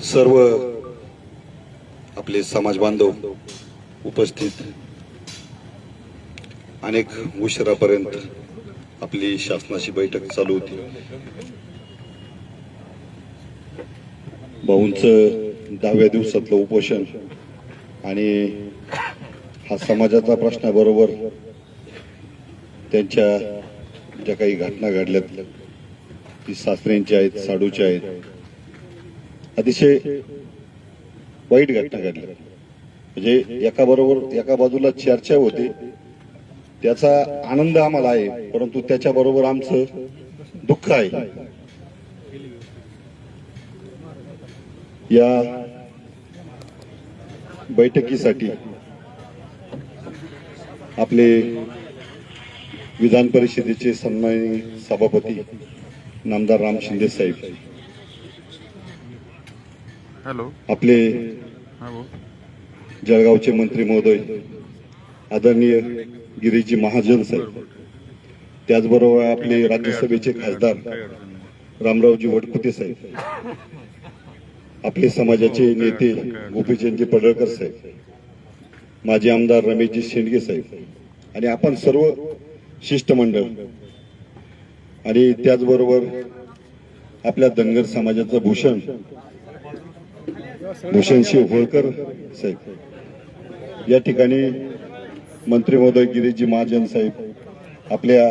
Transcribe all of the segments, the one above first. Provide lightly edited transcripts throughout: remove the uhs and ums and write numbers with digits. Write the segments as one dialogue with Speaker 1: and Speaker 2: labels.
Speaker 1: सर्व आपले समाज बांधव उपस्थित, अनेक उशिरापर्यंत आपली शासनाची बैठक चालू होती। भाऊंचं 10व्या दिवसातलं उपोषण आणि हा समाजाचा प्रश्नाबरोबर त्यांच्या ज्या काही घटना घडल्यात ती सासऱ्यांच्या आहेत, साडूच्या आहेत, अतिशय वाईट घटना घडल्या। म्हणजे एका बाजूला चर्चा होते, त्याचा आनंद आम्हाला आहे, परंतु त्याच्याबरोबर आमचं दुःख आहे। या बैठकीसाठी आपले विधान परिषदेचे सन्माननीय सभापती नामदार राम शिंदे साहेब, आपले जळगावचे मंत्री महोदय आदरणीय गिरीजी महाजन साहेब, त्याचबरोबर आपले राज्यसभेचे खासदार रामरावजी वडकुते साहेब, आपले समाजाचे नेते गोपीचंदजी पडळकर साहेब, माजी आमदार रमेशजी शेंडगे साहेब आणि आपण सर्व शिष्टमंडळ, आणि त्याचबरोबर आपल्या धनगर समाजाचा भूषणसिंह होळकर साहेब, या ठिकाणी मंत्री महोदय गिरीजी महाजन साहेब, आपल्या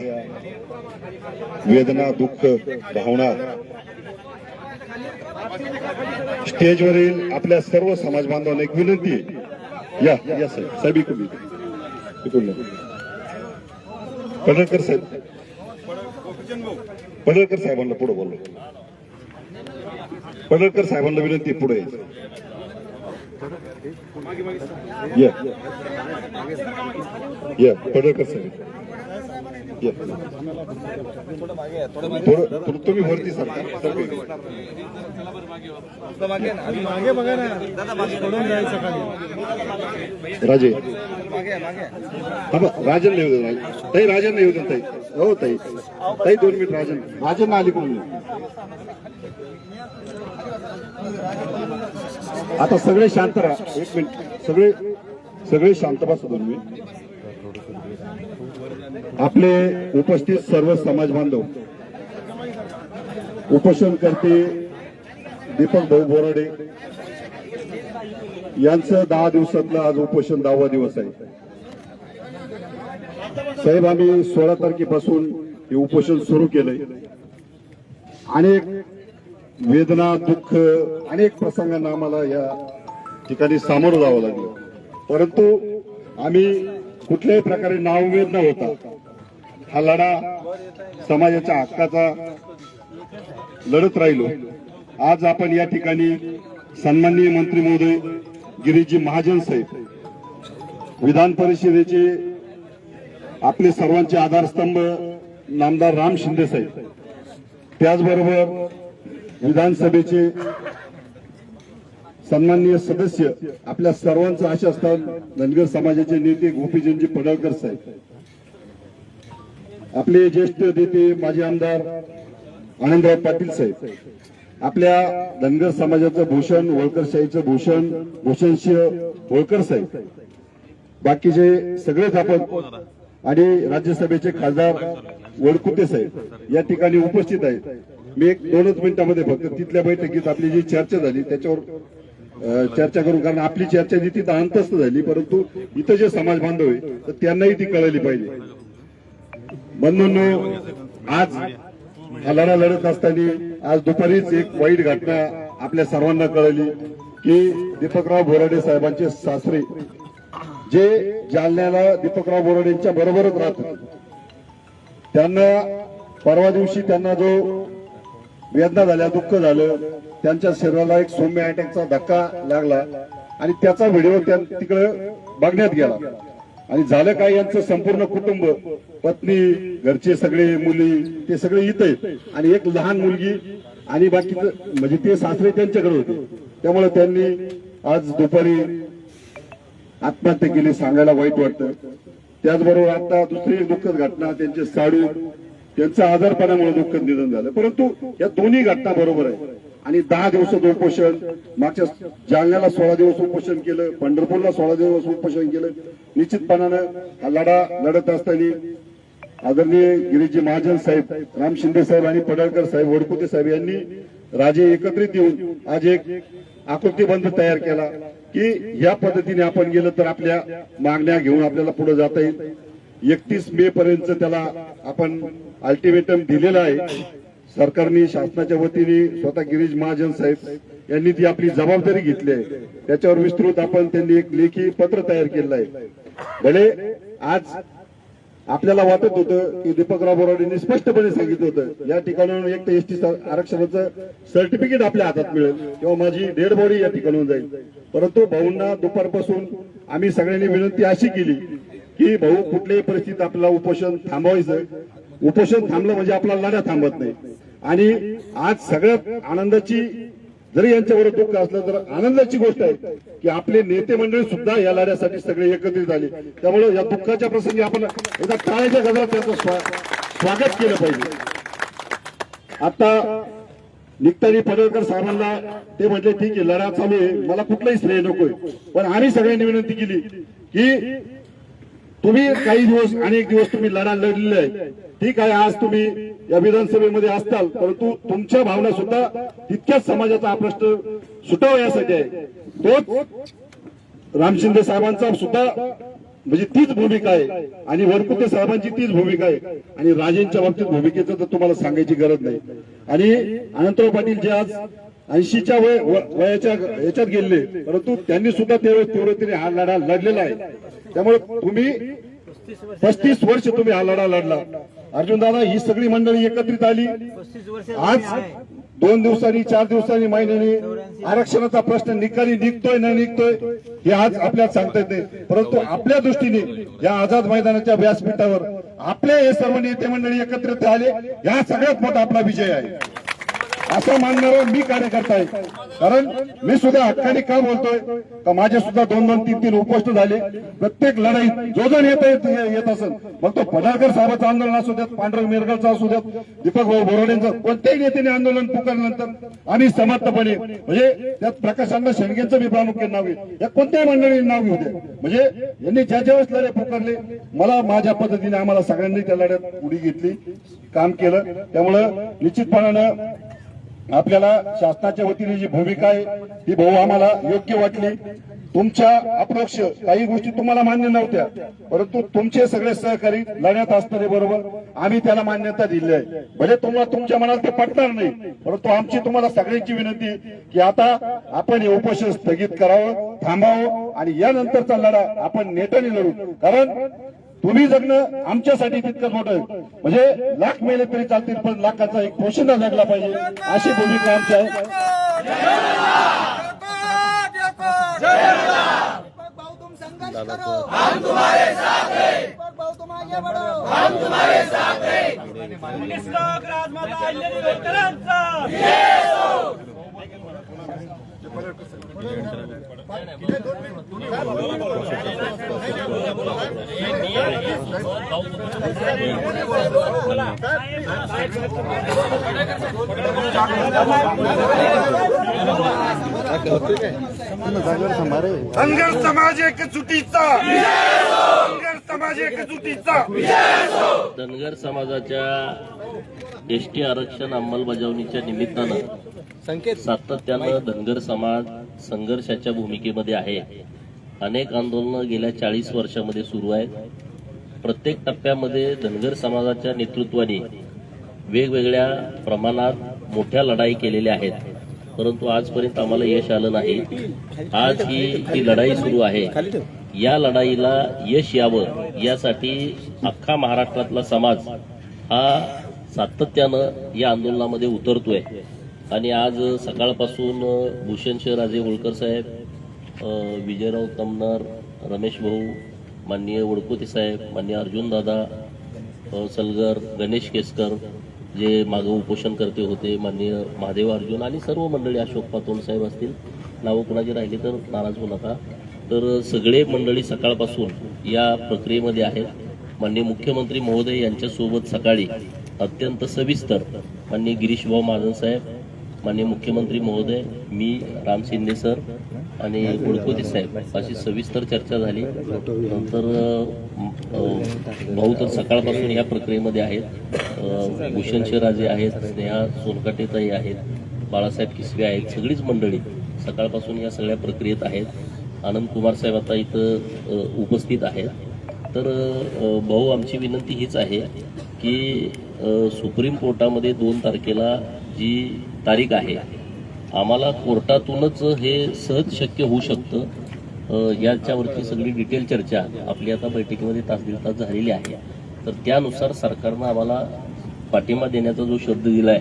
Speaker 1: वेदना, दुःख, भावना स्टेजवरील आपल्या सर्व समाज बांधवांना एक विनंती आहे, या साहेब इकडून पडळकर साहेब, पडळकर साहेबांना पुढे बोललो, पडळकर साहेबांना विनंती पुढे या पडळकर साहेब, तुम्ही वरती राजे राजन नाही होत ताई, राजन नाही होत ताई, हो ताई 2 मिनिट, राजन आली कोण? आता सगळे शांत राहा, 1 मिनिट, सगळे शांत बसा 2 मिनिट। आपले उपस्थित सर्व समाज बांधव, उपोषणकर्ते दीपक भाऊ बोराडे यांचं 10 दिवसातलं आज उपोषण 10वा दिवस आहे। साहेब, आम्ही 16 तारखेपासून हे उपोषण सुरू केलंय। अनेक वेदना, दुःख, अनेक प्रसंगांना आम्हाला या ठिकाणी सामोरं जावं लागलं, परंतु आम्ही कुठल्याही प्रकारे नाउमेद न होता हा लढा समाजाच्या हक्काचा लढत राहिलो। आज आपण या ठिकाणी सन्माननीय मंत्री महोदय गिरीजी महाजन साहेब, विधान परिषदेचे आपले सर्वांचे आधारस्तंभ नामदार राम शिंदे साहेब, त्याचबरोबर विधानसभेचे सन्माननीय सदस्य आपल्या सर्वांचं आशास्थान धनगर समाजाचे नेते गोपीचंदजी पडळकर साहेब, आपले ज्येष्ठ नेते माजी आमदार आनंदराव पाटील साहेब, आपल्या धनगर समाजाचं भूषण, होळकरशाहीचं भूषणसिंह होळकर साहेब, बाकीचे सगळेच आपण, आणि राज्यसभेचे खासदार वडकुते साहेब या ठिकाणी उपस्थित आहेत। मी 1-2 मिनिटांमध्ये फक्त तिथल्या बैठकीत आपली जी चर्चा झाली त्याच्यावर चर्चा करू, कारण आपली चर्चा जी तिथं अंतस्थ झाली, परंतु इथं जे समाज बांधव आहे तर त्यांनाही ती कळली पाहिजे। म्हणून आज हा लढा लढत असताना आज दुपारीच एक वाईट घटना आपल्या सर्वांना कळली की दीपकराव बोराडे साहेबांचे सासरे, जे जालन्याला दीपकराव बोराडेंच्या बरोबरच राहतात, त्यांना परवा दिवशी त्यांना जो वेदना झाल्या, दुःख झालं, त्यांच्या शरीराला एक सौम्य अटॅकचा धक्का लागला आणि त्याचा व्हिडिओ तिकडे बघण्यात गेला। आणि झालं काय, यांचं संपूर्ण कुटुंब, पत्नी, घरचे सगळे, मुली, ते सगळे इथं आहेत आणि एक लहान मुलगी आणि बाकीचं म्हणजे ते सासरे त्यांच्याकडे होते, त्यामुळे त्यांनी आज दुपारी आत्महत्या केली, सांगायला वाईट वाटतं। त्याचबरोबर आता दुसरी दुःखद घटना, त्यांचे साडू, त्यांचं आजारपणामुळे दुःखद निधन झालं। परंतु या दोन्ही घटना बरोबर आहे, आणि 10 दिवसाचं उपोषण, मागच्या जालन्याला 16 दिवस उपोषण केलं, पंढरपूरला 16 दिवस उपोषण केलं. निश्चितपणानं हा लढा लढत असताना आदरणीय गिरीशजी महाजन साहेब, राम शिंदे साहेब आणि पडळकर साहेब, वडकुते साहेब यांनी राजे एकत्रित येऊन आज एक आकृतीबंध तयार केला की या पद्धतीने आपण गेलं तर आपल्या मागण्या घेऊन आपल्याला पुढे जाता येईल. 31 मे पर्यंत त्याला आपण अल्टिमेटम दिलेला आहे. सरकारने शासनाच्या वतीने स्वतः गिरीश महाजन साहेब यांनी ती आपली जबाबदारी घेतली आहे. त्याच्यावर विस्तृत आपण त्यांनी एक लेखी पत्र तयार केलं आहे. भले आज आपल्याला वाटत होतं की दीपकराव बोराडेंनी स्पष्टपणे सांगितलं होतं या ठिकाणाहून एक तर एसटी आरक्षणाचं सर्टिफिकेट आपल्या हातात मिळेल किंवा माझी डेड बॉडी या ठिकाणाहून जाईल. परंतु भाऊंना दुपारपासून आम्ही सगळ्यांनी विनंती अशी केली की भाऊ कुठल्याही परिस्थितीत आपल्याला उपोषण थांबवायचं. उपोषण थांबलं म्हणजे आपला लढा थांबत नाही. आणि आज सगळ्यात आनंदाची जरी यांच्यावर दुःख असलं तर आनंदाची गोष्ट आहे की आपले नेते मंडळी सुद्धा या लढ्यासाठी सगळे एकत्रित आले. त्यामुळे या दुःखाच्या प्रसंगी आपण एकदा टाळ्याच्या गजरात त्यांचं स्वागत केलं पाहिजे. आता निघताना पडळकर साहेबांना ते म्हटले ठीक आहे लढा चालू आहे, मला कुठलाही श्रेय नकोय, पण आम्ही सगळ्यांनी विनंती केली की तुम्ही काही दिवस अनेक दिवस तुम्ही लढा लढलेला आहे. ठीक आहे, आज तुम्ही या विधानसभेमध्ये असताल, परंतु तुमच्या भावना सुद्धा तितक्याच समाजाचा हा प्रश्न सुटावा यासाठी आहे. तोच राम शिंदे साहेबांचा सुद्धा म्हणजे तीच भूमिका आहे आणि वरकुटे साहेबांची तीच भूमिका आहे आणि राजेंच्या बाबतीत भूमिकेचं तर तुम्हाला सांगायची गरज नाही. आणि अनंतराव पाटील जे आज 80च्या वयाच्या याच्यात गेले, परंतु त्यांनी सुद्धा तीव्रतेने हा लढा लढलेला आहे. त्यामुळे तुम्ही 35 वर्ष तुम्ही हा लढा लढला. अर्जुन दादा ही सगळी मंडळी एकत्रित आली. आज 2 दिवसांनी 4 दिवसांनी महिन्यानी आरक्षणाचा प्रश्न निकाली निघतोय न निघतोय हे आज आपल्याला सांगता येत नाही. परंतु आपल्या दृष्टीने या आझाद मैदानाच्या व्यासपीठावर आपले हे सर्व नेते मंडळी एकत्रित आले, या सगळ्यात मोठा आपला विजय आहे असं मानणारा मी कार्यकर्ता आहे. कारण मी सुद्धा हक्काने का बोलतोय का माझे सुद्धा 2-2, 3-3 उपोषण झाले. प्रत्येक लढाईत जो जण येत असेल, मग तो पडळकर साहेबांचं आंदोलन असू द्यात, पांडुरंग मिरगलचं असू द्यात, दीपक भाऊ बोराडेंचं, कोणत्याही नेत्याने आंदोलन पुकारल्यानंतर आम्ही समर्थपणे म्हणजे त्यात प्रकाशांना शेंडगेंचं मी प्रामुख्याने नाव घेऊ, या कोणत्याही मंडळीने नाव घेऊ दे, म्हणजे यांनी ज्या ज्यावेळेस लढे पुकारले मला माझ्या पद्धतीने आम्हाला सगळ्यांनी त्या लढ्यात उडी घेतली, काम केलं. त्यामुळं निश्चितपणानं आपल्याला शासनाच्या वतीने जी भूमिका आहे ती भाऊ आम्हाला योग्य वाटली. तुमच्या अप्रोक्ष काही गोष्टी तुम्हाला मान्य नव्हत्या, परंतु तुमचे सगळे सहकारी लढ्यात असणारे बरोबर आम्ही त्याला मान्यता दिली आहे. भले तुम्हाला तुमच्या मनात ते पटणार नाही, परंतु आमची तुम्हाला सगळ्यांची विनंती की आता आपण हे उपोषण स्थगित करावं, थांबावं आणि यानंतरचा लढा आपण नेटाने लढू. कारण तुम्ही जगणं आमच्यासाठी तितकंच मोठं आहे. म्हणजे लाख मेले तरी चालतील, पण लाखाचा एक पोशिंदा जगला पाहिजे अशी भूमिका आमची आहे.
Speaker 2: धनगर समाज एकजुटीचा, धनगर समाज एकजुटीचा.
Speaker 3: धनगर समाजाच्या एसटी आरक्षण अंमलबजावणीच्या निमित्तानं सातत्यानं धनगर समाज संघर्षाच्या भूमिकेमध्ये आहे. अनेक आंदोलनं गेल्या 40 वर्षामध्ये सुरू आहेत. प्रत्येक टप्प्यामध्ये धनगर समाजाच्या नेतृत्वाने वेगवेगळ्या प्रमाणात मोठ्या लढाई केलेल्या आहेत, परंतु आजपर्यंत आम्हाला यश आलं नाही. आज ही लढाई सुरू आहे. या लढाईला यश यावं यासाठी अख्खा महाराष्ट्रातला समाज हा सातत्यानं या आंदोलनामध्ये उतरतोय. आणि आज सकाळपासून भूषणसिंह राजे होळकर साहेब, विजयराव तमनर, रमेश भाऊ, माननीय वडकुते साहेब, माननीय अर्जुन दादा सलगर, गणेश केसकर जे मागं उपोषण करते होते, माननीय महादेव अर्जुन आणि सर्व मंडळी, अशोक पातोड साहेब असतील, नावं कुणाची राहिली तर नाराज होऊ नका. तर सगळे मंडळी सकाळपासून या प्रक्रियेमध्ये आहेत. माननीय मुख्यमंत्री महोदय यांच्यासोबत सकाळी अत्यंत सविस्तर माननीय गिरीश भाऊ महाजन साहेब, माननीय मुख्यमंत्री महोदय, मी, राम शिंदे सर आणि बुडकोते साहेब अशी सविस्तर चर्चा झाली. नंतर भाऊ तर सकाळपासून या प्रक्रियेमध्ये आहेत. भूषण शिराजे आहेत, स्नेहा सोनकाटेताई आहेत, बाळासाहेब किसवे आहेत, सगळीच मंडळी सकाळपासून या सगळ्या प्रक्रियेत आहेत. आनंद कुमार साहेब आता इथं उपस्थित आहेत. तर भाऊ, आमची विनंती हीच आहे की सुप्रीम कोर्टामध्ये 2 तारखेला जी तारीख आहे, आम्हाला कोर्टातूनच हे सहज शक्य होऊ शकतं. याच्यावरची सगळी डिटेल चर्चा आपली आता बैठकीमध्ये तास दीड तास झालेली आहे. तर त्यानुसार सरकारनं आम्हाला पाठिंबा देण्याचा जो शब्द दिलाय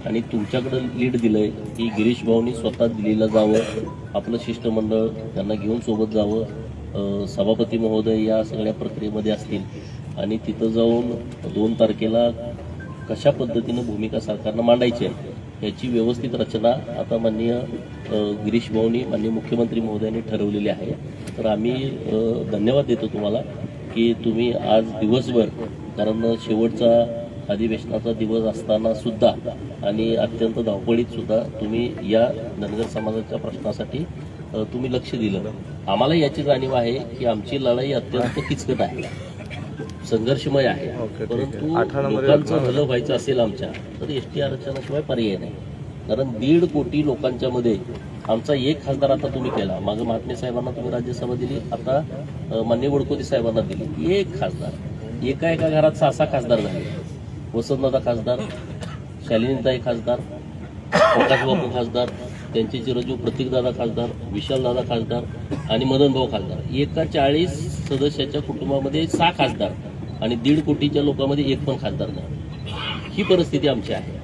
Speaker 3: आणि तुमच्याकडे लीड दिलंय की गिरीश भाऊनी स्वतः दिल्लीला जावं, आपलं शिष्टमंडळ त्यांना घेऊन सोबत जावं, सभापती महोदय या सगळ्या प्रक्रियेमध्ये असतील आणि तिथं जाऊन 2 तारखेला कशा पद्धतीनं भूमिका सरकारनं मांडायची आहे याची व्यवस्थित रचना आता माननीय गिरीश भाऊनी, माननीय मुख्यमंत्री महोदयांनी ठरवलेली आहे. तर आम्ही धन्यवाद देतो तुम्हाला की तुम्ही आज दिवसभर, कारण शेवटचा अधिवेशनाचा दिवस असताना सुद्धा आणि अत्यंत धावपळीत सुद्धा तुम्ही या धनगर समाजाच्या प्रश्नासाठी तुम्ही लक्ष दिलं. आम्हाला याची जाणीव आहे की आमची लढाई अत्यंत किचकट आहे, संघर्षमय आहे. परंतु लोकांचं भलं व्हायचं असेल आमच्या, तर एसटी आरक्षणाशिवाय पर्याय नाही. कारण 1.5 कोटी लोकांच्या मध्ये आमचा एक खासदार आता तुम्ही केला. मागं महात्मे साहेबांना तुम्ही राज्यसभा दिली, आता माननीय वडकोते साहेबांना दिली. एक खासदार, एका घरात 6 खासदार झाले. वसंतदादा खासदार, शालिनीताई खासदार, प्रकाश बापू खासदार, त्यांचे चिरंजीव प्रतीकदादा खासदार, विशालदादा खासदार आणि मदनभाऊ खासदार. एका 40 सदस्याच्या कुटुंबामध्ये 6 खासदार आणि 1.5 कोटीच्या लोकांमध्ये एक पण खासदार नाही. ही परिस्थिती आमची आहे.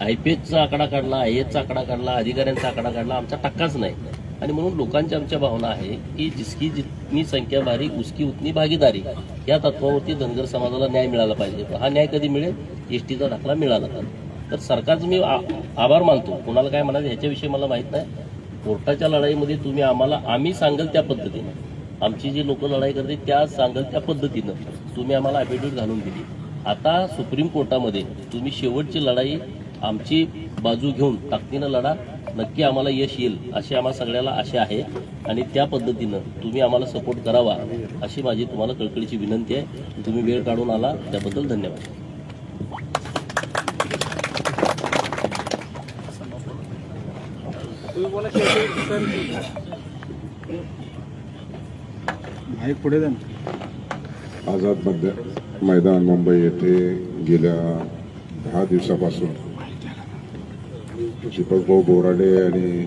Speaker 3: आयपीएसचा आकडा काढला, आयएसचा आकडा काढला, अधिकाऱ्यांचा आकडा काढला, आमचा टक्काच नाही. आणि म्हणून लोकांच्या आमच्या भावना आहे की जिसकी जितनी संख्या भारी उसकी उतनी भागीदारी, या तत्वावरती धनगर समाजाला न्याय मिळाला पाहिजे. हा न्याय कधी मिळेल? एसटीचा दाखला मिळाला तर सरकारचं मी आभार मानतो. कोणाला काय म्हणायचं ह्याच्याविषयी मला माहित नाही. कोर्टाच्या लढाईमध्ये तुम्ही आम्हाला, आम्ही सांगल त्या पद्धतीनं, आमची जी लोक लढाई करते त्या सांगल त्या पद्धतीनं तुम्ही आम्हाला ॲफिडेव्हिट घालून दिली. आता सुप्रीम कोर्टामध्ये तुम्ही शेवटची लढाई आमची बाजू घेऊन ताकदीनं लढा, नक्की आम्हाला यश येईल अशी आम्हाला सगळ्याला आशा आहे. आणि त्या पद्धतीनं तुम्ही आम्हाला सपोर्ट करावा अशी माझी तुम्हाला कळकळीची विनंती आहे. तुम्ही वेळ काढून आला त्याबद्दल धन्यवाद.
Speaker 4: आझाद मैदान मुंबई येथे गेल्या 10 दिवसापासून दीपकभाऊ बोराडे आणि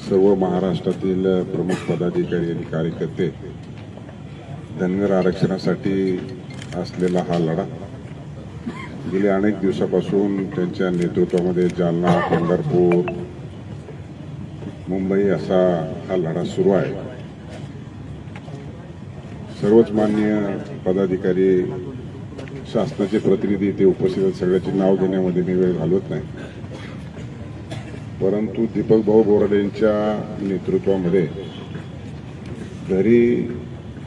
Speaker 4: सर्व महाराष्ट्रातील प्रमुख पदाधिकारी आणि कार्यकर्ते धनगर आरक्षणासाठी असलेला हा लढा गेल्या अनेक दिवसापासून त्यांच्या नेतृत्वामध्ये जालना, पंढरपूर, मुंबई असा हा लढा सुरू आहे. सर्वच माननीय पदाधिकारी, शासनाचे प्रतिनिधी इथे उपस्थित आहेत. सगळ्याचे नाव घेण्यामध्ये मी वेळ घालवत नाही. परंतु दीपकभाऊ बोराडे यांच्या नेतृत्वामध्ये घरी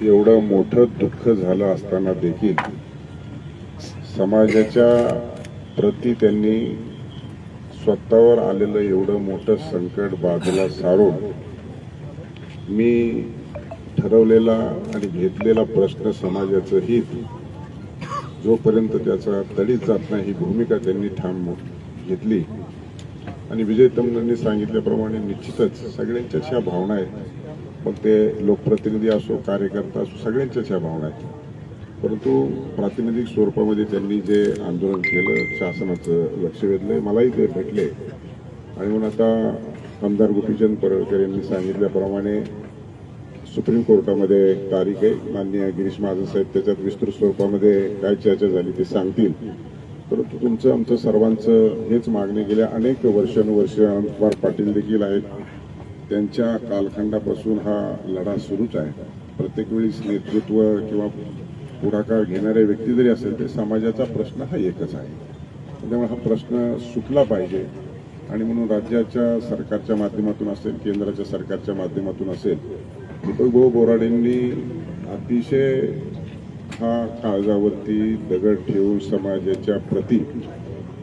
Speaker 4: एवढं मोठं दुःख झालं असताना देखील समाजाच्या प्रती त्यांनी स्वतःवर आलेलं एवढं मोठं संकट बाजूला सारून मी ठरवलेला आणि घेतलेला प्रश्न समाजाचं हित जोपर्यंत त्याचा तडीत जात नाही ही भूमिका त्यांनी ठाम घेतली. आणि विजय तमनांनी सांगितल्याप्रमाणे निश्चितच सगळ्यांच्याच ह्या भावना आहेत. मग ते लोकप्रतिनिधी असो, कार्यकर्ता असो, सगळ्यांच्याच ह्या भावना आहेत. परंतु प्रातिनिधिक स्वरूपामध्ये त्यांनी जे आंदोलन केलं, शासनाचं लक्ष वेधलंय, मलाही ते भेटले. आणि म्हणून आता आमदार गोपीचंद पडळकर यांनी सांगितल्याप्रमाणे सुप्रीम कोर्टामध्ये तारीख आहे. माननीय गिरीश महाजन साहेब त्याच्यात विस्तृत स्वरूपामध्ये काय चर्चा झाली ते सांगतील. परंतु तुमचं आमचं सर्वांचं हेच मागणी गेल्या अनेक वर्षानुवर्ष अनंत कुमार पाटील देखील आहेत, त्यांच्या कालखंडापासून हा लढा सुरूच आहे. प्रत्येक वेळीस नेतृत्व किंवा पुढाकार घेणारे व्यक्ती जरी असेल तरी समाजाचा प्रश्न हा एकच आहे. त्यामुळे हा प्रश्न सुटला पाहिजे. आणि म्हणून राज्याच्या सरकारच्या माध्यमातून असेल, केंद्राच्या सरकारच्या माध्यमातून असेल, दीपकभाऊ बोराडेंनी अतिशय हा काळजावरती दगड ठेवून समाजाच्या प्रती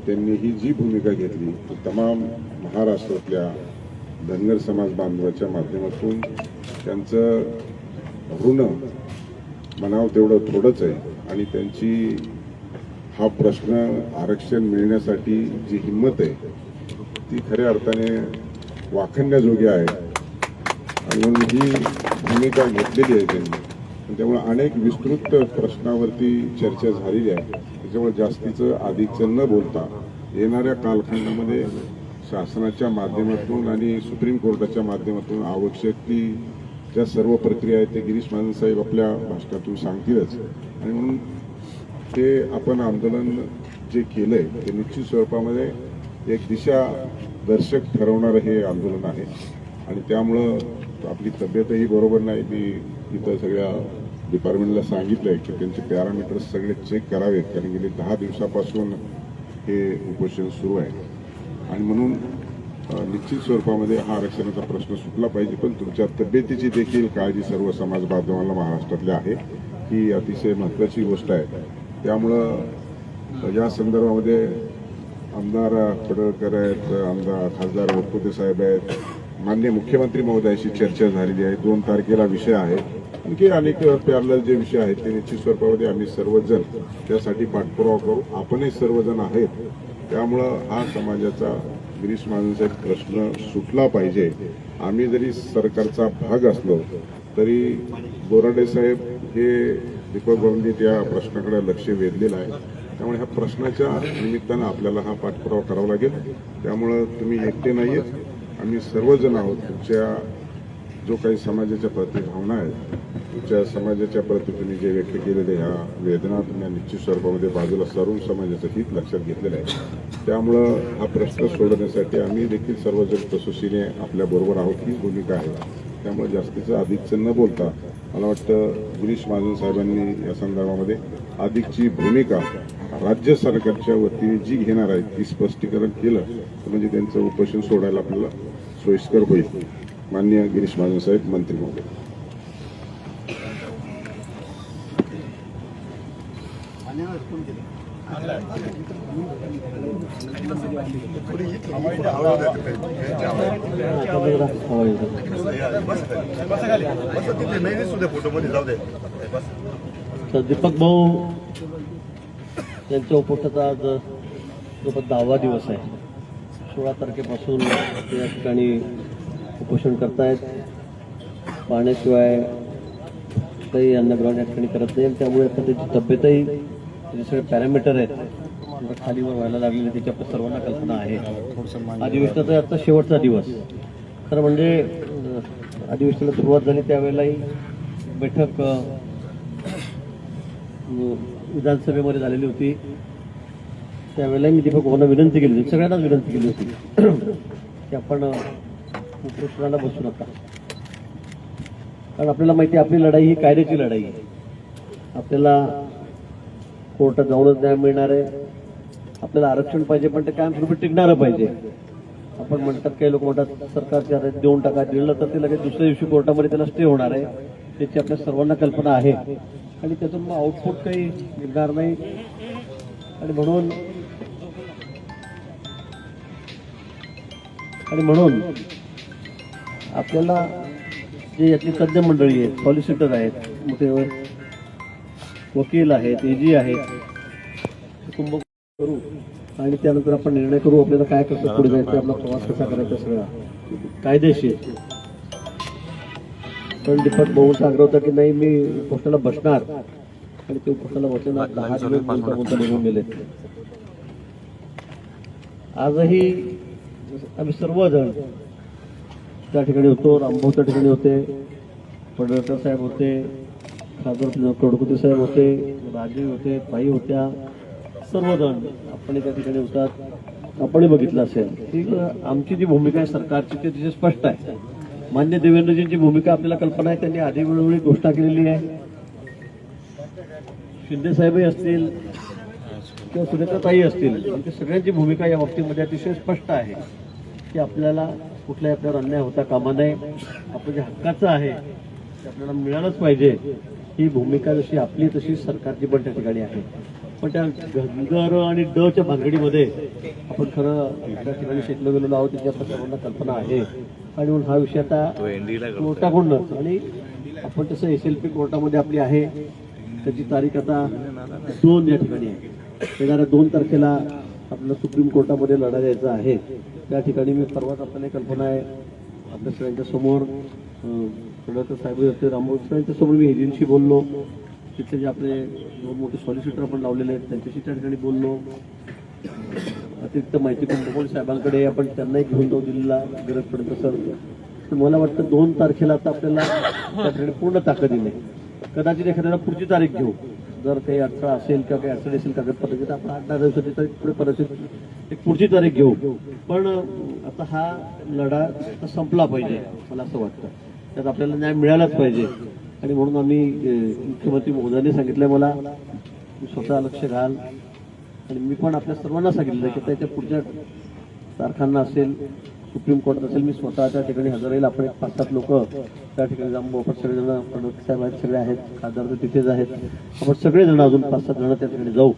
Speaker 4: त्यांनी ही जी भूमिका घेतली ती तमाम महाराष्ट्रातल्या धनगर समाज बांधवाच्या माध्यमातून त्यांचं ऋण म्हणावं तेवढं थोडंच आहे आणि त्यांची हा प्रश्न आरक्षण मिळण्यासाठी जी हिंमत आहे ती खऱ्या अर्थाने वाखण्याजोगी आहे आणि म्हणून ही भूमिका घेतलेली आहे त्यांनी. त्यामुळे अनेक विस्तृत प्रश्नावरती चर्चा झालेली आहे. त्याच्यामुळे जास्तीचं अधिकचं न बोलता येणाऱ्या कालखंडामध्ये शासनाच्या माध्यमातून आणि सुप्रीम कोर्टाच्या माध्यमातून आवश्यक ती ज्या सर्व प्रक्रिया आहेत ते गिरीश महाजन साहेब आपल्या भाषणातून सांगतीलच. आणि म्हणून ते आपण आंदोलन जे केलंय ते निश्चित स्वरूपामध्ये एक दिशा दर्शक ठरवणारं हे आंदोलन आहे. आणि त्यामुळं आपली तब्येतही बरोबर नाही. मी इथं सगळ्या डिपार्टमेंटला सांगितलंय की त्यांचे पॅरामीटर्स सगळे चेक करावेत, कारण गेली 10 दिवसापासून हे उपोषण सुरू आहे. आणि म्हणून निश्चित स्वरूपामध्ये हा आरक्षणाचा प्रश्न सुटला पाहिजे. पण तुमच्या तब्येतीची देखील काळजी सर्व समाज बांधवांना महाराष्ट्रातल्या आहे, ही अतिशय महत्वाची गोष्ट आहे. त्यामुळं या संदर्भामध्ये आमदार पडळकर आहेत, आमदार खासदार वरपुते साहेब आहेत, माननीय मुख्यमंत्री महोदयाशी चर्चा झालेली आहे. 2 तारखेला विषय आहे. आणखी अनेक पॅरलल जे विषय आहेत ते निश्चित स्वरूपामध्ये आम्ही सर्वजण त्यासाठी पाठपुरावा करू. आपणही सर्वजण आहेत. त्यामुळं हा समाजाचा गिरीश महाजन साहेब प्रश्न सुटला पाहिजे. आम्ही जरी सरकारचा भाग असलो तरी बोराडे साहेब हे दीपक भाऊंनी त्या प्रश्नाकडे लक्ष वेधलेलं आहे. त्यामुळे ह्या प्रश्नाच्या निमित्तानं आपल्याला हा पाठपुरावा करावा लागेल. त्यामुळं तुम्ही एकटे नाहीयेत, आम्ही सर्वजण आहोत. तुमच्या जो काही समाजाच्या प्रति भावना आहेत, तुमच्या समाजाच्या प्रति तुम्ही जे व्यक्त केलेले ह्या वेदना तुम्ही निश्चित स्वरूपामध्ये बाजूला सारून समाजाचं हित लक्षात घेतलेलं आहे. त्यामुळं हा प्रश्न सोडवण्यासाठी आम्ही देखील सर्वजण कसोशीने आपल्याबरोबर आहोत ही भूमिका आहे. त्यामुळे जास्तीचं अधिकचं न बोलता मला वाटतं गिरीश महाजन साहेबांनी या संदर्भामध्ये अधिकची भूमिका राज्य सरकारच्या वतीने जी घेणार आहे ती स्पष्टीकरण केलं तर म्हणजे त्यांचं उपोषण सोडायला आपल्याला सोयीस्कर होईल. माननीय गिरीश महाजन साहेब, मंत्री महोदय.
Speaker 5: तर दीपक भाऊ यांच्या उपोषणाचा आज जवळपास 10वा दिवस आहे. 16 तारखेपासून ते या ठिकाणी उपोषण करतायत. पाण्याशिवाय काही अन्नग्रहण या ठिकाणी करत नाही. त्यामुळे आता त्याची तब्येतही त्याचे सगळे पॅरामीटर आहेत खालीवर व्हायला लागलेले त्याची आपल्या सर्वांना कल्पना आहे. अधिवेशनाचा आता शेवटचा दिवस. खरं म्हणजे अधिवेशनाला सुरुवात झाली त्यावेळेलाही बैठक विधानसभेमध्ये झालेली होती. त्यावेळेला मी दीपक भाऊंना विनंती केली होती, सगळ्यांनाच विनंती केली होती की आपण उपोषणाला बसू नका. कारण आपल्याला माहिती आहे आपली लढाई ही कायद्याची लढाई आहे. आपल्याला कोर्टात जाऊनच न्याय मिळणार आहे. आपल्याला आरक्षण पाहिजे पण ते कायमस्वरूपी टिकणारं पाहिजे. आपण म्हणतात काही लोक म्हणतात सरकारच्या देऊन टाका, दिलं तर ते लगेच दुसऱ्या दिवशी कोर्टामध्ये त्याला स्टे होणार आहे. त्याची आपल्या सर्वांना कल्पना आहे आणि त्यातून मग आउटपुट काही निघणार नाही. आणि म्हणून आपल्याला जे यातली तज्ज्ञ मंडळी आहेत, सॉलिसिटर आहेत, मोठे वकील आहेत, एजी आहेत, कुटुंब करू आणि त्यानंतर आपण निर्णय करू आपल्याला काय कसं पुढे जायचं, आपला प्रवास कसा करायचा सगळा कायदेशीर. पण दीपक भाऊंचा आग्रह होता की नाही मी उपोषणाला बसणार आणि ते उपोषणाला बसलेला 10 दिवस बोलता निघून गेले. आजही आम्ही सर्वजण त्या ठिकाणी होतो. रामभाऊ त्या ठिकाणी होते, पडळकर साहेब होते, खासदार कडकुते साहेब होते, राजीव होते, ताई होत्या, सर्वजण आपण त्या ठिकाणी होतात. आपणही बघितलं असेल की आमची जी भूमिका आहे सरकारची ती तिथे स्पष्ट आहे. मान्य देवेंद्रजींची भूमिका आपल्याला कल्पना आहे, त्यांनी आधी वेळोवेळी घोषणा केलेली आहे. शिंदे साहेबही असतील किंवा सुनेत्राताई असतील, आमची सगळ्यांची भूमिका या बाबतीमध्ये अतिशय स्पष्ट आहे की आपल्याला कुठल्याही आपल्यावर अन्याय होता कामा नये. आपलं जे हक्काचं आहे ते आपल्याला मिळालंच पाहिजे. ही भूमिका जशी आपली तशी सरकारची पण त्या ठिकाणी आहे. पण त्या धनगर आणि डच्या भानगडीमध्ये आपण खरं त्या ठिकाणी शेतलो गेलेलो आहोत, त्याची आपल्या सर्वांना कल्पना आहे. आणि म्हणून हा विषय आता कोर्टाकडूनच, आणि आपण तसं SLP कोर्टामध्ये आपली आहे, त्याची तारीख आता 2 या ठिकाणी आहे. येणाऱ्या 2 तारखेला आपल्याला सुप्रीम कोर्टामध्ये लढा द्यायचा आहे. त्या ठिकाणी मी परवाच आपल्याला कल्पना आहे आपल्या सगळ्यांच्या समोर पडळकर साहेब होते, रामभाऊ साहेबांच्या समोर मी एजन्सी बोललो, तिथले जे आपले 2 मोठे सॉलिसिटर आपण लावलेले आहेत त्यांच्याशी त्या ठिकाणी बोललो. अतिरिक्त माहिती कुंभकोणी साहेबांकडे आपण त्यांनाही घेऊन जाऊ दिल्लीला गरज पडेल तसं. तर मला वाटतं 2 तारखेला आता आपल्याला त्या ठिकाणी पूर्ण ताकदीने, कदाचित एखाद्याला पुढची तारीख घेऊ, जर काही अडथळा असेल किंवा काही अडचण असेल कागदपत्राची तर आपण 8-10 दिवसाची तारीख पुढे परत एक पुढची तारीख घेऊ. पण आता हा लढा संपला पाहिजे मला असं वाटतं, त्यात आपल्याला न्याय मिळालाच पाहिजे. आणि म्हणून आम्ही मुख्यमंत्री महोदयांनी सांगितलंय मला स्वतः लक्ष घाल, आणि मी पण आपल्या सर्वांना सांगितलं की त्याच्या पुढच्या तारखांना असेल, सुप्रीम कोर्टात असेल, मी स्वतः त्या ठिकाणी हजर राहील. आपण 5-7 लोक त्या ठिकाणी जाऊन बापट सगळेजण, फडणवीस साहेब आहेत, सगळे आहेत, खासदार तर तिथेच आहेत, आपण सगळेजण अजून 5-7 जण त्या ठिकाणी जाऊ.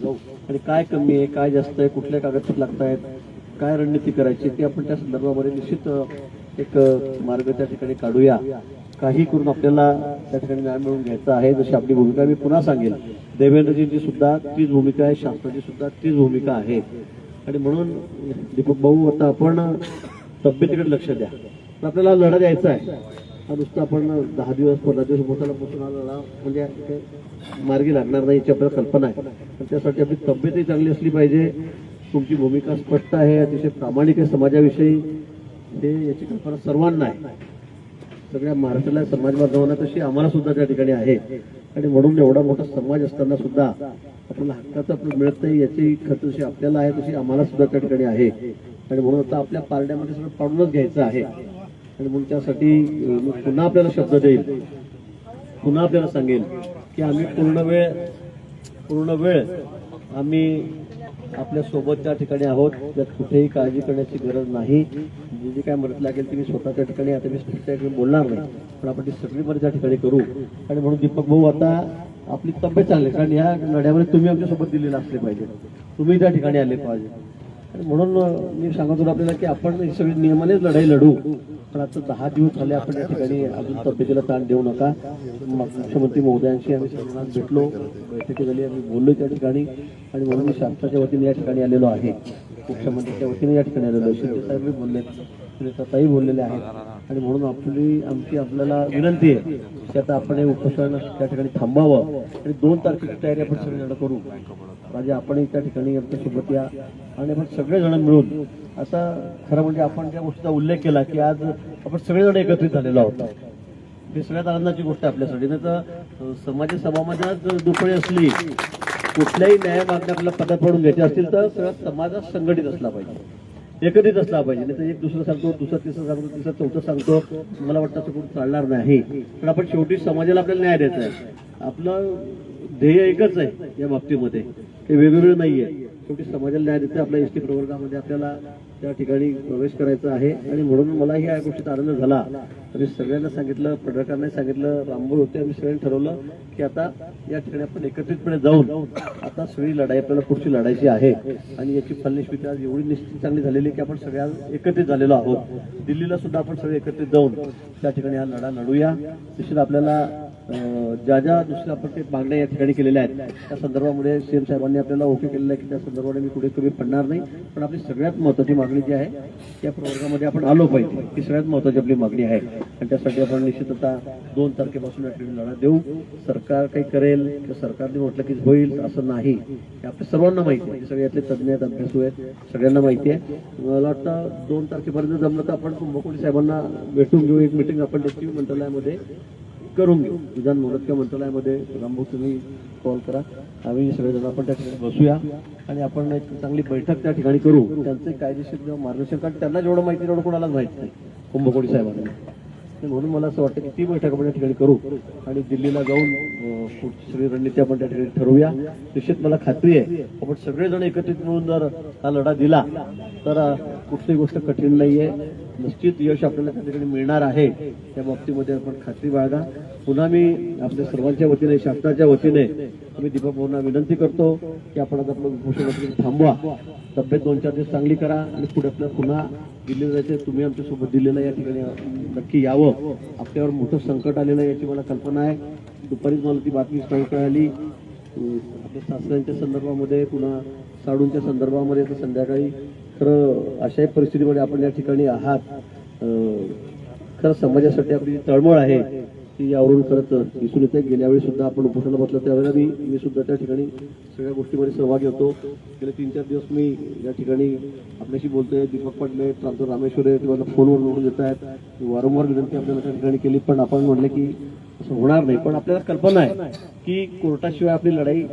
Speaker 5: आणि काय कमी आहे, काय जास्त आहे, कुठले कागदपत्र लागत आहेत, काय रणनीती करायची ते आपण त्या संदर्भामध्ये निश्चित एक मार्ग त्या ठिकाणी काढूया. काही करून आपल्याला त्या ठिकाणी न्याय मिळवून घ्यायचा आहे. जशी आपली भूमिका मी पुन्हा सांगेल, देवेंद्रजींची सुद्धा तीच भूमिका आहे, शासनाची सुद्धा तीच भूमिका आहे. आणि म्हणून दीपक भाऊ आता आपण तब्येतीकडे लक्ष द्या. पण आपल्याला लढा द्यायचा आहे. हा नुसतं आपण 10 दिवस 15 दिवस पोटाला पोचून हा लढा म्हणजे मार्गी लागणार नाही याची आपल्याला कल्पना आहे. पण त्यासाठी आपली तब्येतही चांगली असली पाहिजे. तुमची भूमिका स्पष्ट आहे, अतिशय प्रामाणिक आहे समाजाविषयी, हे याची कल्पना सर्वांना आहे, सगळ्या महाराष्ट्राला समाज बांधवांना तशी आम्हाला सुद्धा त्या ठिकाणी आहे. आणि म्हणून एवढा मोठा समाज असताना सुद्धा आपल्याला हक्काचं आपलं मिळत नाही याची खर्च जशी आपल्याला आहे तशी आम्हाला सुद्धा त्या ठिकाणी आहे. आणि म्हणून आता आपल्या पारड्यामध्ये सगळं पाडूनच घ्यायचं आहे. आणि म्हणून त्यासाठी मी पुन्हा आपल्याला शब्द देईल, पुन्हा आपल्याला सांगेल की आम्ही पूर्ण वेळ आम्ही आपल्या सोबत त्या ठिकाणी आहोत. त्यात कुठेही काळजी करण्याची गरज नाही. जी काय मदत लागेल ती मी स्वतः त्या ठिकाणी, आता मी त्या ठिकाणी बोलणार नाही, पण आपण ती सगळी मदत त्या ठिकाणी करू. आणि म्हणून दीपक भाऊ आता आपली तब्येत चांगली, कारण या लढ्यामध्ये तुम्ही आमच्यासोबत दिलेला असले पाहिजे, तुम्ही त्या ठिकाणी आले पाहिजे. आणि म्हणून मी सांगत होतो आपल्याला की आपण ही सगळी नियमानेच लढाई लढू. पण आता 10 दिवस झाले आपण त्या ठिकाणी अजून तब्येतीला ताण देऊ नका. मुख्यमंत्री महोदयांशी आम्ही सर्वांना भेटलो, बैठकी झाली, आम्ही बोललो त्या ठिकाणी. आणि म्हणून मी शासनाच्या वतीने या ठिकाणी आलेलो आहे, मुख्यमंत्र्यांच्या वतीने या ठिकाणी आलेलो आहे. शिंदे साहेबही बोलले, सुनीताताई बोललेले आहेत. आणि म्हणून आमची आपल्याला विनंती आहे की आता आपण हे उपोषण त्या ठिकाणी थांबावं आणि 2 तारखेची तयारी आपण सगळेजण करू. राजा आपणही त्या ठिकाणी आमच्यासोबत या आणि आपण सगळेजण मिळून, आता खरं म्हणजे आपण ज्या गोष्टीचा उल्लेख केला की आज आपण सगळेजण एकत्रित झालेलो आहोत, ही सगळ्यात आनंदाची गोष्ट आहे आपल्यासाठी. नाही तर समाज सभामध्ये आज दुपळी असली, कुठल्याही न्याय मागण्या आपल्याला पदात पडून घ्यायचे असतील तर सगळा समाजात संघटित असला पाहिजे, एकत्रित असला पाहिजे. नाही तर एक दुसरं सांगतो, दुसरं तिसरं सांगतो, तिसरं चौथं सांगतो, मला वाटतं असं कुठं चालणार नाही. पण आपण शेवटी समाजाला आपल्याला न्याय द्यायचा आहे. आपलं ध्येय एकच आहे या बाबतीमध्ये, हे वेगवेगळं नाहीये. शेवटी समाजाला न्याय द्यायचा, आपल्या एसटी प्रवर्गामध्ये आपल्याला त्या ठिकाणी प्रवेश करायचा आहे. आणि म्हणून मलाही या गोष्टीचा आनंद झाला. मी सगळ्यांना सांगितलं, पडळकरांना सांगितलं, रामभाऊ होते, आम्ही सगळ्यांनी ठरवलं की आता या ठिकाणी आपण एकत्रितपणे जाऊन आता सगळी लढाई आपल्याला पुढची लढायची आहे. आणि याची फलनिश्चिती आज एवढी निश्चित चांगली झालेली की आपण सगळ्या एकत्रित झालेलो आहोत. दिल्लीला सुद्धा आपण सगळे एकत्रित जाऊन त्या ठिकाणी हा लढा लढूया. निश्चित आपल्याला ज्या दुसऱ्या आपण ते मागण्या या ठिकाणी केलेल्या आहेत त्या संदर्भामध्ये सीएम साहेबांनी आपल्याला ओके केलेलं आहे की त्या संदर्भाने मी पुढे कमी पडणार नाही. पण आपली सगळ्यात महत्त्वाची मागणी जी आहे त्या प्रवर्गामध्ये आपण आलो पाहिजे, ही सगळ्यात महत्त्वाची आपली मागणी आहे. आणि त्यासाठी आपण निश्चित आता 2 तारखेपासून या ठिकाणी लढा देऊ. सरकार काही करेल किंवा सरकारने म्हटलं की होईल असं नाही, हे आपल्या सर्वांना माहिती आहे. सगळे यातले तज्ज्ञ आहेत, अभ्यासू आहेत, सगळ्यांना माहिती आहे. मला वाटतं 2 तारखेपर्यंत जमलं तर आपण कुंभकोणी साहेबांना भेटून घेऊ, एक मिटिंग आपण एसटी मंत्रालयामध्ये करून घेऊ. विधान मोडतच्या मंत्रालयामध्ये रामभाऊ तुम्ही कॉल करा, आम्ही सगळेजण आपण त्या ठिकाणी बसूया आणि आपण एक चांगली बैठक त्या ठिकाणी करू. त्यांचे कायदेशीर मार्गदर्शन, कारण त्यांना जेवढं माहिती तेवढं कोणालाच माहिती नाही कुंभकोणी साहेबांना. म्हणून मला असं वाटतं की ती बैठक आपण या ठिकाणी करू आणि दिल्लीला जाऊन पुढची सगळी रणनीती आपण त्या ठिकाणी ठरवूया. निश्चित मला खात्री आहे आपण सगळेजण एकत्रित मिळून जर हा लढा दिला तर कुठलीही गोष्ट कठीण नाहीये. निश्चित यश आपल्याला त्या ठिकाणी मिळणार आहे. त्या बाबतीमध्ये आपण खात्री बाळगा. पुन्हा मी आपल्या सर्वांच्या वतीने शासनाच्या वतीने मी दीपक भाऊंना विनंती करतो की आपण आता आपलं उपोषण थांबवा, तब्येत 2-4 दिवस चांगली करा आणि पुढे आपल्याला पुन्हा दिल्लीला जायचे. तुम्ही आमच्यासोबत दिल्लीला या ठिकाणी नक्की यावं. आपल्यावर मोठं संकट आलेलं आहे याची मला कल्पना आहे. दुपारीच मला ती बातमी कळली आपल्या सासऱ्यांच्या संदर्भामध्ये, पुन्हा साडूंच्या संदर्भामध्ये तर संध्याकाळी. खरं अशाही परिस्थितीमध्ये आपण या ठिकाणी आहात. खरं समाजासाठी आपली जी तळमळ आहे ती यावरून खरंच दिसून येते. गेल्या वेळी सुद्धा आपण उपोषणाला बसलो त्यावेळेला मी सुद्धा त्या ठिकाणी सगळ्या गोष्टीमध्ये सहभागी होतो. गेले 3-4 दिवस मी या ठिकाणी आपल्याशी बोलतोय. दीपक पाटले, प्रांत रामेश्वरे किंवा फोनवर निवडून येत आहेत. वारंवार विनंती आपल्याला त्या ठिकाणी केली पण आपण म्हणले की असं होणार नाही. पण आपल्याला कल्पना आहे की कोर्टाशिवाय आपली लढाई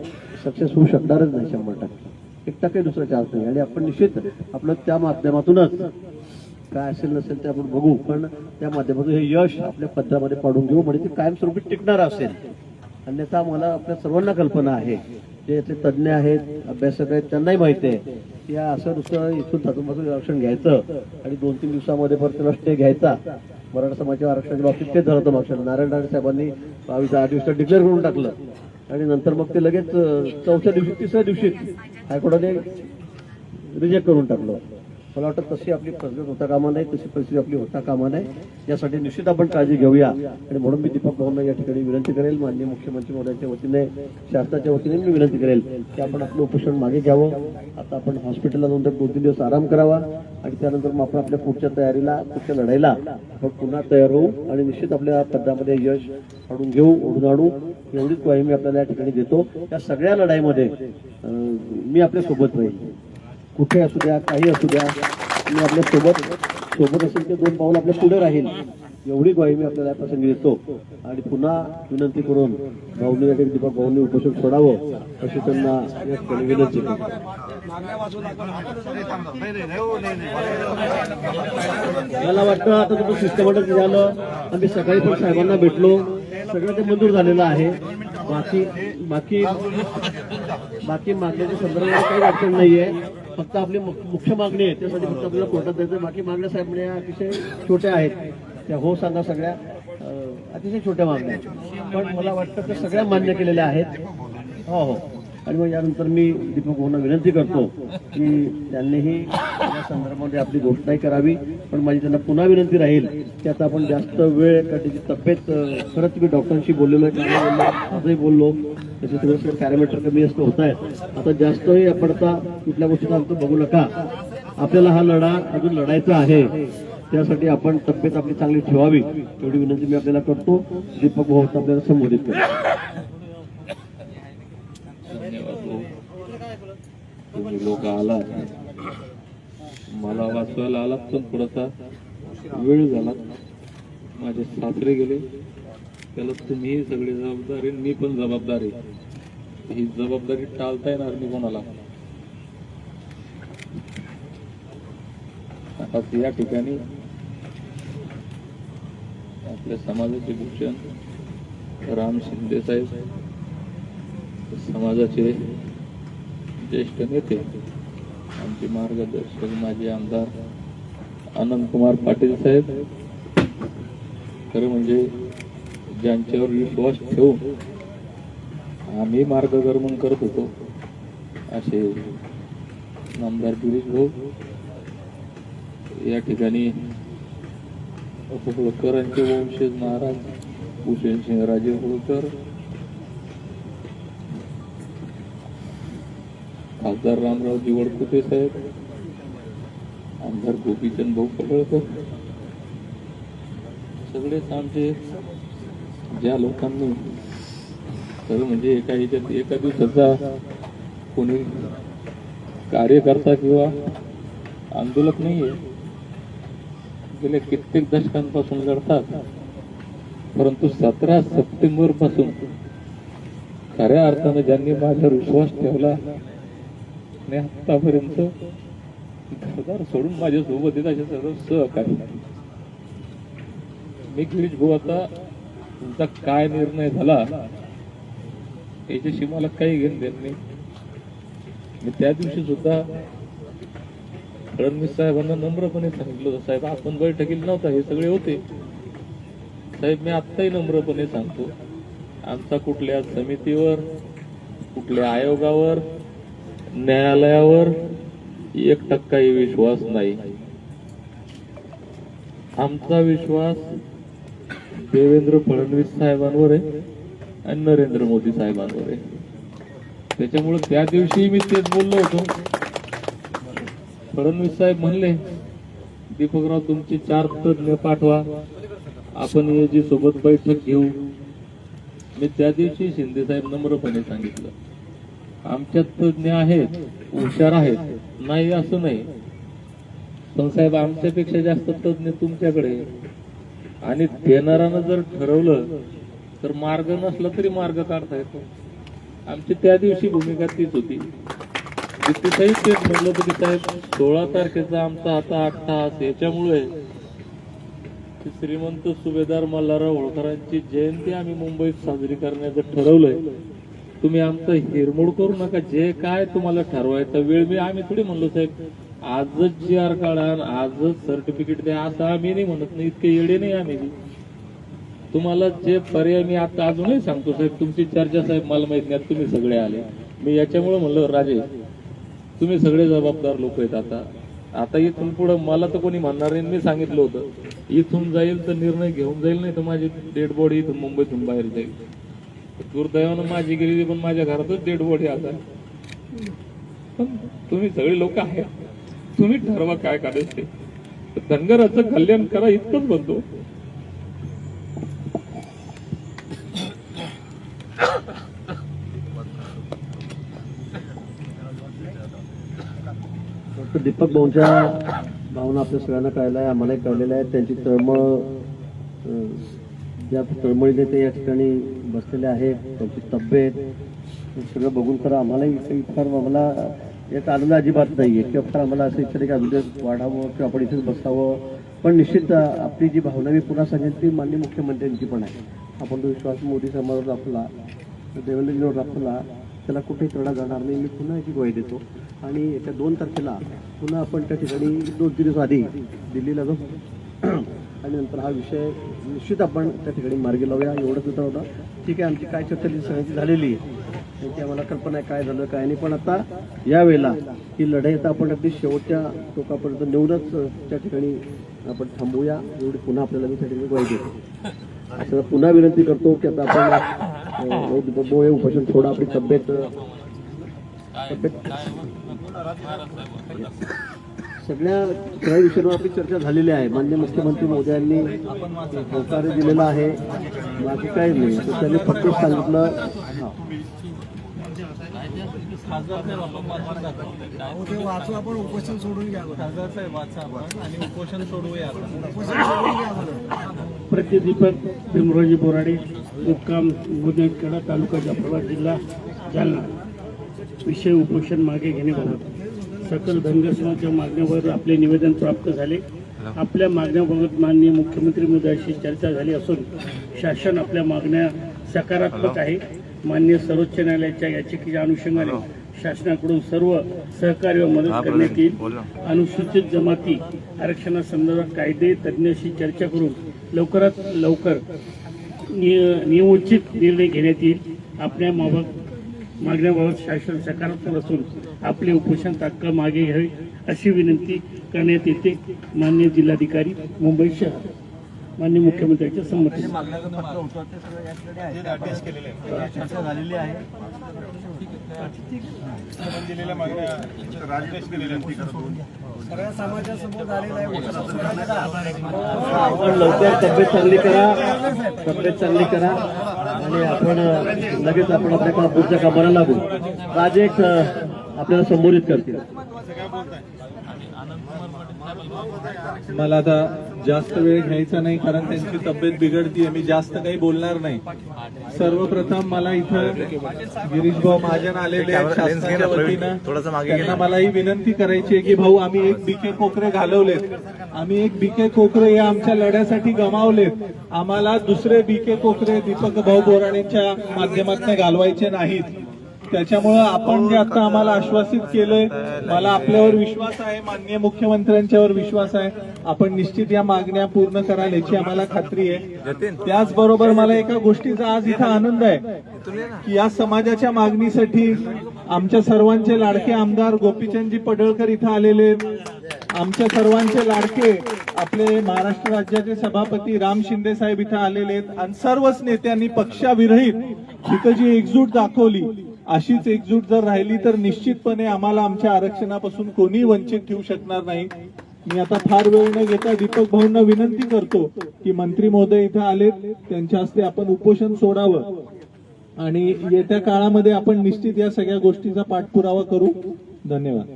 Speaker 5: सक्सेस होऊ शकणारच नाही 100%. 1% दुसरा चान्स नाही. आणि आपण निश्चित आपलं त्या माध्यमातूनच काय असेल नसेल ते आपण बघू, पण त्या माध्यमातून हे यश आपल्या पत्रामध्ये पाडून घेऊ म्हणजे ते कायमस्वरूपी टिकणार असेल. अन्यथा मला आपल्या सर्वांना कल्पना आहे, जे यातले तज्ज्ञ आहेत, अभ्यासक आहेत, त्यांनाही माहिती आहे की या असं नुसतं इथून थातून आरक्षण घ्यायचं आणि 2-3 दिवसामध्ये परत त्याला स्टे घ्यायचा. मराठा समाजाच्या आरक्षणाच्या बाबतीत तेच झालं होतं मागच्या नारायण राणे साहेबांनी 22-8 दिवसात डिक्लेअर करून टाकलं आणि नंतर मग ते लगेच 4थ्या दिवशी 3ऱ्या दिवशी हायकोर्टाने रिजेक्ट करून टाकलं. मला वाटतं तशी आपली पद्धत होता कामा नाही, तशी परिस्थिती आपली होता कामा नाही. यासाठी निश्चित आपण काळजी घेऊया. आणि म्हणून मी दीपक भाऊंना या ठिकाणी विनंती करेल, माननीय मुख्यमंत्री महोदयांच्या वतीने, शासनाच्या वतीने मी विनंती करेल की आपण आपलं उपोषण मागे घ्यावं. आता आपण हॉस्पिटलला जाऊन 2-3 दिवस आराम करावा आणि त्यानंतर मग आपण आपल्या पुढच्या तयारीला, पुढच्या लढाईला आपण पुन्हा तयार होऊ आणि निश्चित आपल्या पदामध्ये यश काढून घेऊ, ओढून आणू. एवढीच ग्वाही मी आपल्याला या ठिकाणी देतो. या सगळ्या लढाईमध्ये मी आपल्या सोबत राहील. कुठे असू द्या, काही असू द्या, मी आपल्या सोबत असेल ते 2 पाऊल आपल्या पुढे राहील. एवढी ग्वाही मी आपल्याला या प्रसंगी देतो. आणि पुन्हा विनंती करून भाऊंनी दीपक भाऊंनी उपोषण सोडावं अशी त्यांना या ठिकाणी विनंती करतो. मला वाटतं आता तुमचं सिस्टमॅटिक झालं. आम्ही सकाळी पण साहेबांना भेटलो, सगळं ते मंजूर झालेलं आहे. बाकी मागण्याच्या संदर्भात काही अडचण नाहीये. फक्त आपली मुख्य मागणी आहे त्यासाठी फक्त आपल्याला कोर्टात द्यायचं. बाकी मागण्या साहेब म्हणजे अतिशय छोट्या आहेत. त्या हो सांगा सगळ्या अतिशय छोट्या मागण्या, पण मला वाटतं त्या सगळ्या मान्य केलेल्या आहेत. हो. आणि मग यानंतर मी दीपक भाऊंना विनंती करतो की त्यांनीही या संदर्भामध्ये आपली घोषणाही करावी. पण माझी त्यांना पुन्हा विनंती राहील की आता आपण जास्त वेळ त्याची तब्येत खरंच मी डॉक्टरांशी बोललेलो आहे, आजही बोललो, त्याचे सगळे पॅरामीटर कमी जास्त होत आहेत. आता जास्तही आपण आता कुठल्या गोष्टीचा अर्थ बघू नका. आपल्याला हा लढा अजून लढायचा आहे. त्यासाठी आपण तब्येत आपली चांगली ठेवावी एवढी विनंती मी आपल्याला करतो. दीपक भाऊ आपल्याला संबोधित करतो.
Speaker 6: तुम्ही लोक आला, मला वाचवायला आलात पण थोडासा वेळ झाला. माझे सासरे गेले, त्याला तुम्ही सगळे जबाबदारी, मी पण जबाबदारी. ही जबाबदारी टाळता येणार नाही कोणाला. आता या ठिकाणी आपल्या समाजाचे भूषण राम शिंदे साहेब, समाजाचे ज्येष्ठ नेते, आमचे मार्गदर्शक माजी आमदार आनंद कुमार पाटील साहेब, खरं म्हणजे ज्यांच्यावर विश्वास ठेवून आम्ही मार्गक्रमण करत होतो असे नामदार गिरीश भाऊ, या ठिकाणी होळकरांचे वंशज महाराज भूषण सिंहराजे होळकर, खासदार रामरावजी वडकुते साहेब, आमदार गोपीचंद भाऊ पडळकर, सगळेच आमचे ज्या लोकांनी खरं म्हणजे एका दिवसाचा कोणी कार्यकर्ता किंवा आंदोलक नाहीये, गेल्या कित्येक दशकांपासून लढतात. परंतु 17 सप्टेंबर पासून खऱ्या अर्थानं ज्यांनी माझ्यावर विश्वास ठेवला आणि आतापर्यंत घरदार सोडून माझ्या सोबत येत असे सर्व सहकारी, मी गिरीश भाऊ आता तुमचा काय निर्णय झाला याच्याशी मला काही घेणं देणं नाही. मी त्या दिवशी सुद्धा फडणवीस साहेबांना नम्रपणे सांगितलं होतं, साहेब आपण बैठकीला नव्हता, हे सगळे होते. साहेब मी आत्ताही नम्रपणे सांगतो, आमचा कुठल्या समितीवर, कुठल्या आयोगावर, न्यायालयावर 1% विश्वास नाही. आमचा विश्वास देवेंद्र फडणवीस साहेबांवर आहे आणि नरेंद्र मोदी साहेबांवर आहे. त्याच्यामुळे त्या दिवशी मी तेच बोललो होतो. फडणवीस साहेब म्हणले दीपकराव तुमचे 4 तज्ञ पाठवा, आपण जी सोबत बैठक घेऊ. मी त्या दिवशी शिंदे साहेब नम्रपणे सांगितलं, आमच्यात तज्ञ आहेत, हुशार आहेत, नाही असं नाही, पण साहेब आमच्यापेक्षा जास्त तज्ञ तुमच्याकडे. आणि देणारानं जर ठरवलं तर मार्ग नसला तरी मार्ग काढता येतो. आमची त्या दिवशी भूमिका तीच होती. तिथेही तेच म्हणलं होतं की साहेब 16 तारखेचा आमचा आता 8 तास याच्यामुळे श्रीमंत सुभेदार मल्हारराव होळकरांची जयंती आम्ही मुंबईत साजरी करण्याचं ठरवलंय. तुम्ही आमचं हिरमोड करू नका, जे काय तुम्हाला ठरवायचा वेळ मी आम्ही थोडी म्हणलो साहेब आजच GR काढा, आजच सर्टिफिकेट द्या, असं आम्ही नाही म्हणत नाही, इतके येडे नाही आम्ही. तुम्हाला जे पर्याय मी आता अजूनही सांगतो साहेब, तुमची चर्चा साहेब मला माहित नाही, तुम्ही सगळे आले. मी याच्यामुळे म्हणलं राजे तुम्ही सगळे जबाबदार लोक आहेत. आता इथून पुढे मला तर कोणी म्हणणार नाही. मी सांगितलं होतं इथून जाईल तर निर्णय घेऊन जाईल, नाही तर माझी डेड बॉडी इथून मुंबईतून बाहेर जाईल. दुर्दैवानं माझी गेलेली, पण माझ्या घरातच डेड बॉडी आता. पण तुम्ही सगळे लोक आहे, तुम्ही ठरवा काय करायचं ते. धनगराचं कल्याण करा इतकंच म्हणतो.
Speaker 5: डॉक्टर दीपक भाऊंच्या भावना आपल्या सगळ्यांना कळल्या आहे, आम्हालाही कळलेल्या आहेत. त्यांची तळमळ, ज्या तळमळीने ते या ठिकाणी बसलेले आहेत, त्यांची तब्येत सगळं बघून खरं आम्हालाही फार आम्हाला यात आनंद अजिबात नाही आहे किंवा फार आम्हाला असं इच्छा की अजून वाढावं किंवा आपण इथेच बसावं. पण निश्चित आपली जी भावना मी पुन्हा सांगेन ती माननीय मुख्यमंत्र्यांची पण आहे. आपण तो विश्वास मोदी साहेबांवर दाखवला, देवेंद्रजींवर दाखवला, त्याला कुठेही तडा जाणार नाही. मी पुन्हा याची ग्वाही देतो. आणि येत्या 2 तारखेला पुन्हा आपण त्या ठिकाणी 2 दिवस आधी दिल्लीला जाऊ आणि नंतर हा विषय निश्चित आपण त्या ठिकाणी मार्गी लावूया. एवढंच होता होता ठीक आहे. आमची काय चर्चा सगळ्यांची झालेली आहे, त्यांची आम्हाला कल्पना आहे काय झालं काय नाही. पण आता यावेळेला ही लढाई आता आपण अगदी शेवटच्या टोकापर्यंत नेऊनच त्या ठिकाणी आपण थांबूया, एवढी पुन्हा आपल्याला मी त्या ठिकाणी ग्वाही देतो. असं पुन्हा विनंती करतो की आता आपण उपोषण थोडं आपली तब्येत सगळ्या विषयांवर आपली चर्चा झालेली आहे. माननीय मुख्यमंत्री मोदयांनी होकार दिलेला आहे, बाकी काही नाही. तर त्यांनी फक्त सांगितलं
Speaker 7: आपण उपोषण सोडून घ्या, आणि उपोषण सोडवूया.
Speaker 8: प्रतिदीपक भीमरावजी बोराडे, मुक्काम गुन्हेगार तालुका जाफराबाद जिल्हा जालना. विषय उपोषण मागे घेण्याबाबत सकल धनगर समाजाच्या मागण्यावर आपले निवेदन प्राप्त झाले. आपल्या मागण्याबाबत माननीय मुख्यमंत्री महोदयांशी चर्चा झाली असून शासन आपल्या मागण्या सकारात्मक आहे. माननीय सर्वोच्च न्यायालयाच्या याचिकेच्या अनुषंगाने शासनाकडून सर्व सहकार्य व मदत करण्यात येईल. अनुसूचित जमाती आरक्षणासंदर्भात कायदे तज्ज्ञांशी चर्चा करून लवकरात लवकर नियोजित निर्णय घेण्यात येईल. आपल्या मागण्याबाबत शासन सकारात्मक असून आपले उपोषण तात्काळ मागे घ्यावे अशी विनंती करण्यात येते. माननीय जिल्हाधिकारी मुंबई शहर. माननीय मुख्यमंत्र्यांच्या संमती.
Speaker 7: चर्चा झालेली आहे. सगळ्या समाजासमोर झालेला आहे.
Speaker 5: आपण लवकर तब्येत चांगली करा, आणि आपण लगेच आपण आपल्या पुढच्या कामाला लागू. राजे आपल्याला संबोधित करतील.
Speaker 7: मला आता जास्त वेळ घ्यायचा नाही कारण त्यांची तब्येत बिघडतीये. मी जास्त काही बोलणार नाही. सर्वप्रथम मला इथं गिरीश भाऊ महाजन आलेले आहेत शासनाच्या वतीनं. त्यांना मला ही विनंती करायची आहे की भाऊ, आम्ही एक बीके कोकरे घालवलेत, आम्ही एक बीके कोकरे या आमच्या लढ्यासाठी गमावलेत. आम्हाला दुसरे बीके कोकरे दीपक भाऊ बोराडेंच्या माध्यमातून घालवायचे नाहीत. त्याच्यामुळं आपण जे आता आम्हाला आश्वासित केलंय, मला आपल्यावर विश्वास आहे, माननीय मुख्यमंत्र्यांच्यावर विश्वास आहे. आपण निश्चित या मागण्या पूर्ण कराल याची आम्हाला खात्री आहे. त्याचबरोबर मला एका गोष्टीचा आज इथं आनंद आहे की या समाजाच्या मागणीसाठी आमच्या सर्वांचे लाडके आमदार गोपीचंदजी पडळकर इथं आलेले, आमच्या सर्वांचे लाडके आपले महाराष्ट्र राज्याचे सभापती राम शिंदे साहेब इथं आलेले आहेत. आणि सर्वच नेत्यांनी पक्षाविरहित इथं जी एकजूट दाखवली, अशीच एकजूट जर राहिली तर निश्चितपणे आम्हाला आमच्या आरक्षणापासून कोणी वंचित ठेवू शकणार नाही. मी आता फार वेळ न घेता दीपक भाऊंना विनंती करतो की मंत्री महोदय इथं आलेत, त्यांच्या हस्ते आपण उपोषण सोडावं आणि येत्या काळामध्ये आपण निश्चित या सगळ्या गोष्टीचा पाठपुरावा करू. धन्यवाद.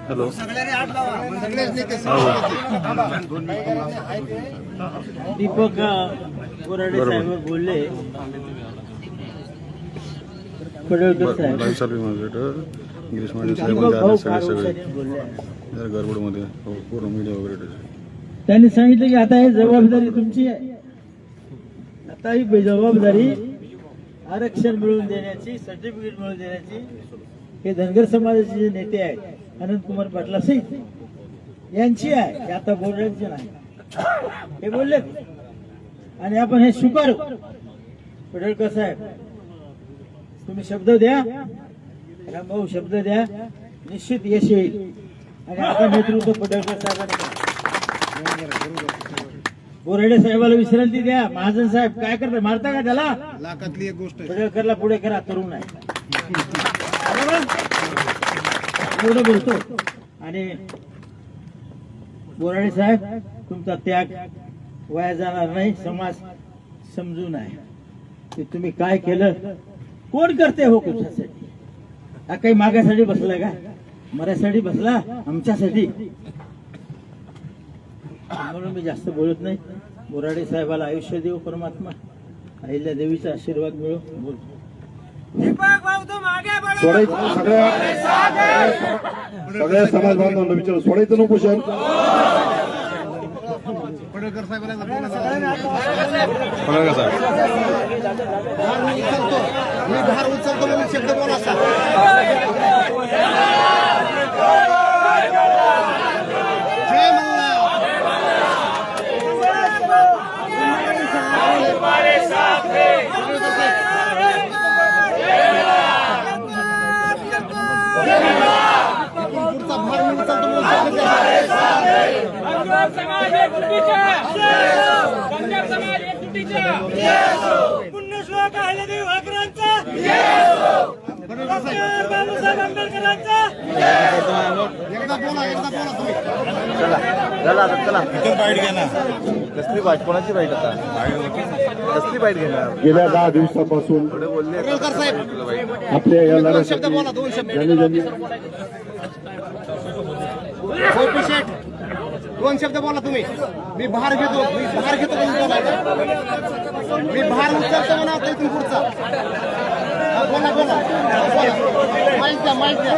Speaker 6: हॅलो.
Speaker 5: दीपक बोराडे साहेब बोलले, पडळकर साहेब
Speaker 4: गडबडमध्ये पूर्ण मीडिया वगैरे
Speaker 5: त्यांनी सांगितलं की आता ही जबाबदारी तुमची आहे. आता ही जबाबदारी आरक्षण मिळवून देण्याची, सर्टिफिकेट मिळवून देण्याची हे धनगर समाजाचे जे नेते आहेत अनंतकुमार पाटला सहित यांची आहे. हे आता बोलायचे नाही, हे बोलले आणि आपण हे स्वीकारू. पडळकर साहेब, तुम्ही शब्द द्या, रामभाऊ शब्द द्या, निश्चित यश येईल. आणि आता नेतृत्व पडळकर साहेबांनी. बोराडे साहेबाला विश्रांती द्या. महाजन साहेब काय करता, मारता का त्याला?
Speaker 7: लाखातली एक गोष्ट
Speaker 5: पडळकरला पुढे करा, तरुण आहे. एवढं बोलतो. आणि बोराडे साहेब, तुमचा त्याग वाया जाणार नाही. समाज समजून आहे की तुम्ही काय केलं. कोण करते हो कुशासाठी? हा काही मागासाठी बसला का? मराठीसाठी बसला, आमच्यासाठी. म्हणून मी जास्त बोलत नाही. बोराडे साहेबाला आयुष्य देव परमात्मा, अहिल्या देवीचा आशीर्वाद मिळो. बोलतो
Speaker 1: सोडायचं सगळ्या समाज बांधवांना विचार, सोडायचं नको पोषण.
Speaker 7: पडळकर साहेबांना मी भार उचलतो म्हणून शब्द बोला. जय मल्हार. पुढचा भार मी उचलतो म्हणून
Speaker 2: पुण्यश्लोक अहिल्यादेवी होळकरांचा, डॉक्टर बाबासाहेब आंबेडकरांचा.
Speaker 7: एकदा बोला, एकदा बोला तुम्ही.
Speaker 5: चला
Speaker 7: इथून बाईट घ्या ना. कसली बाईट? कोणाची बाईट? आता कसली बाईट घेणार?
Speaker 1: गेल्या 10 दिवसापासून
Speaker 7: पडळकर साहेब,
Speaker 1: आपल्या या
Speaker 7: दोन
Speaker 1: लढ्यासाठी
Speaker 7: शब्द बोला, दोन शब्द.
Speaker 1: ज्यांनी
Speaker 7: गोपी शेठ, दोन शब्द बोला तुम्ही. मी भार घेतो, मी भार घेतो म्हणून बोला. मी भार उचलतो म्हणा आता इथून पुढचा. बोला बोला, माहित द्या, माहित द्या.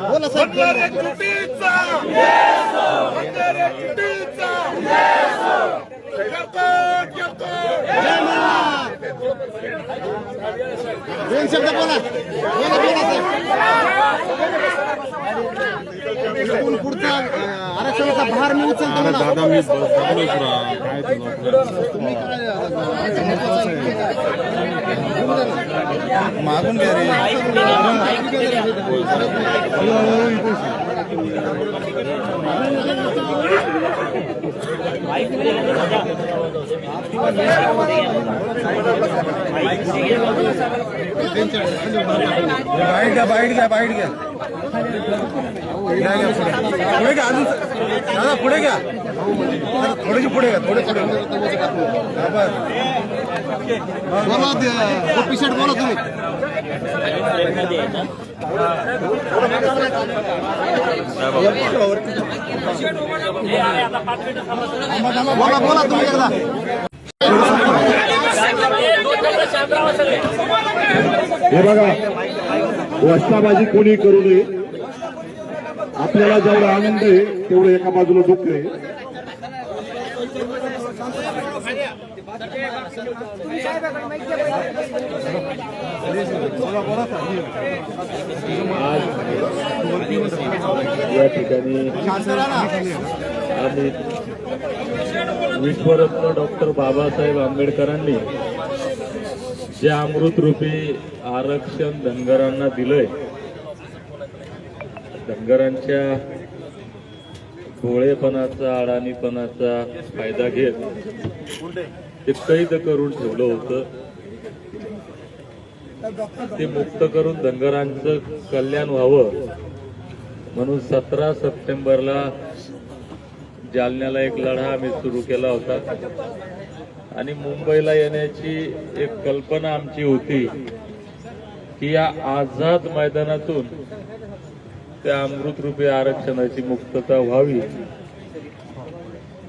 Speaker 7: बोला साहेब. दोन शब्द बोला, बोला बोला साहेब. इथून पुढचा आरक्षणाचा भार मी उचलतो म्हणा. मागून घ्या रे. पुढे घ्या थोडीशी पुढे घ्या थोडे पुढे पिशट बोला तुम्ही बोला तुम्ही एकदा
Speaker 1: हे बघा वस्ताबाजी कोणी करू नये. आपल्याला जेवढा आनंद आहे तेवढं एका बाजूला दुःख आहे.
Speaker 6: या ठिकाणी आम्ही विश्वरत्न डॉक्टर बाबासाहेब आंबेडकरांनी जे अमृतरूपी आरक्षण धनगरांना दिलंय, धनगरांच्या भोळेपणाचा अडाणीपणाचा फायदा घेत ते कैद करून ठेवलं होतं. ते मुक्त करून धनगरांचं कल्याण व्हावं म्हणून 17 सप्टेंबरला जालन्याला एक लढा आम्ही सुरू केला होता आणि मुंबईला येण्याची एक कल्पना आमची होती की या आझाद मैदानातून त्या अमृतरूपी आरक्षणाची मुक्तता व्हावी.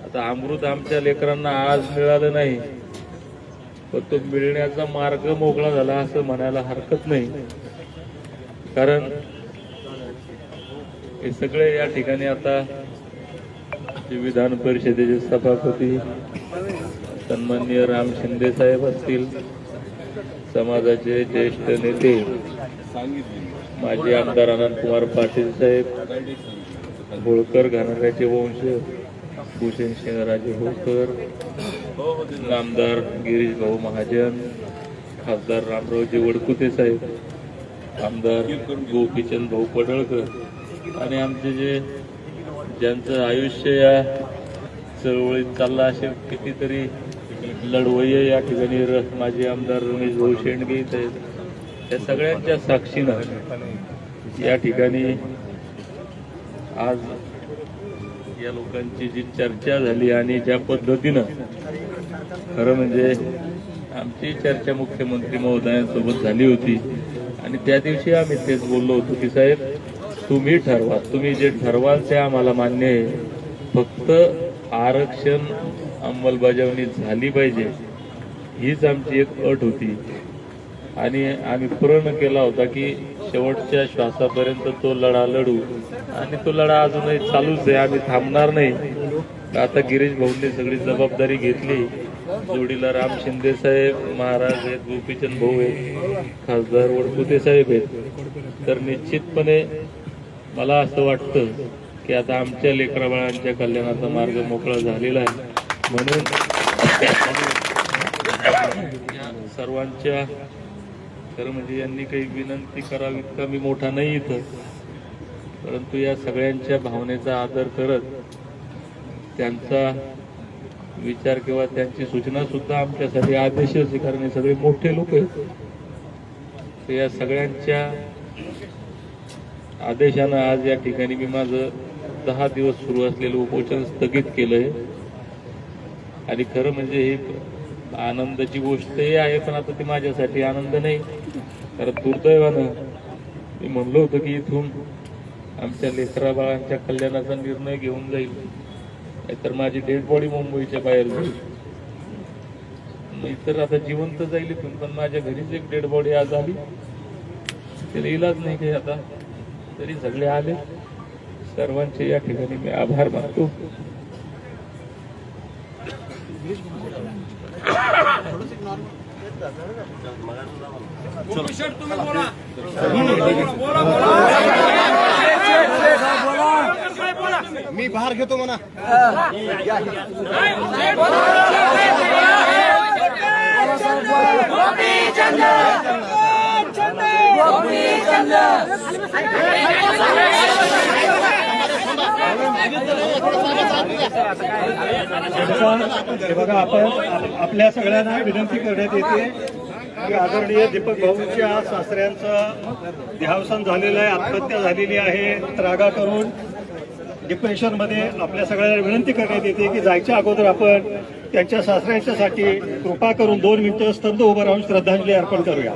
Speaker 6: आता अमृत आमच्या लेकरांना आज मिळालं नाही, पण तो मिळण्याचा मार्ग मोकळा झाला असं म्हणायला हरकत नाही. कारण हे सगळे या ठिकाणी आता जे विधान परिषदेचे सभापती सन्माननीय राम शिंदे साहेब असतील, समाजाचे ज्येष्ठ नेते माजी आमदार अनंतकुमार पाटील साहेब, होळकर घराण्याचे वंश भूषण सिंहराजे होळकर, आमदार गिरीश भाऊ महाजन, खासदार रामरावजी वडकुते साहेब, आमदार गोपीचंद भाऊ पडळकर आणि आमचे जे ज्यांचं आयुष्य या चळवळीत चाललं असे कितीतरी लढवय्ये या ठिकाणी माजी आमदार रमेश भाऊ शेंडगे आहेत. या सगळ्यांच्या साक्षीनं या ठिकाणी आज या लोकांची जी चर्चा झाली आणि ज्या पद्धतीनं खरं म्हणजे आमची चर्चा मुख्यमंत्री महोदयांसोबत झाली होती आणि त्या दिवशी आम्ही तेच बोललो होतो की साहेब तुम्ही ठरवा, तुम्ही जे ठरवाल ते आम्हाला मान्य आहे, फक्त आरक्षण अंमलबजावणी झाली पाहिजे हीच आमची एक अट होती. आणि आम्ही प्रण केला होता की शेवटच्या श्वासापर्यंत तो लढा लढू आणि तो लढा अजूनही चालूच आहे, आम्ही थांबणार नाही. आता गिरीश भाऊंनी सगळी जबाबदारी घेतली, जोडीला राम शिंदे साहेब महाराज आहेत, गोपीचंद भाऊ आहेत, खासदार वडकुते साहेब आहेत. तर निश्चितपणे मला असं वाटतं की आता आमच्या लेकराबाळांच्या कल्याणाचा मार्ग मोकळा झालेला आहे. म्हणून सर्वांच्या खरं म्हणजे यांनी काही विनंती करावी इतका मी मोठा नाही इथं, परंतु या सगळ्यांच्या भावनेचा आदर करत त्यांचा विचार किंवा त्यांची सूचना सुद्धा आमच्यासाठी आदेशच आहे, कारण हे सगळे मोठे लोक आहेत. तर या सगळ्यांच्या आदेशानं आज या ठिकाणी मी माझं 10 दिवस सुरू असलेलं उपोषण स्थगित केलंय. आणि खरं म्हणजे ही आनंदाची गोष्टही आहे, पण आता ती माझ्यासाठी आनंद नाही, कारण दुर्दैवानं मी म्हणलो होतो की इथून आमच्या लेकरा बाळांच्या कल्याणाचा निर्णय घेऊन जाईल, नाहीतर माझी डेड बॉडी मुंबईच्या बाहेर जाईल, नाहीतर आता जिवंत जाईल इथून. पण माझ्या घरीच एक डेड बॉडी आज आली, त्याला इलाज नाही काही आता, तरी सगळे आले. सर्वांचे या ठिकाणी मी आभार मानतो.
Speaker 7: मी बाहेर घेतो म्हणा. हे बघा, आपण आपल्या सगळ्यांना विनंती करण्यात येते की आदरणीय दीपक भाऊंच्या सासऱ्यांचं देहावसान झालेलं आहे, आत्महत्या झालेली आहे. त्रागा करून डिप्रेशनमध्ये आपल्या सगळ्यांना विनंती करण्यात येते की जायच्या अगोदर आपण त्यांच्या सासऱ्यांच्यासाठी कृपा करून 2 मिनिटं स्तब्ध उभं राहून श्रद्धांजली अर्पण करूया.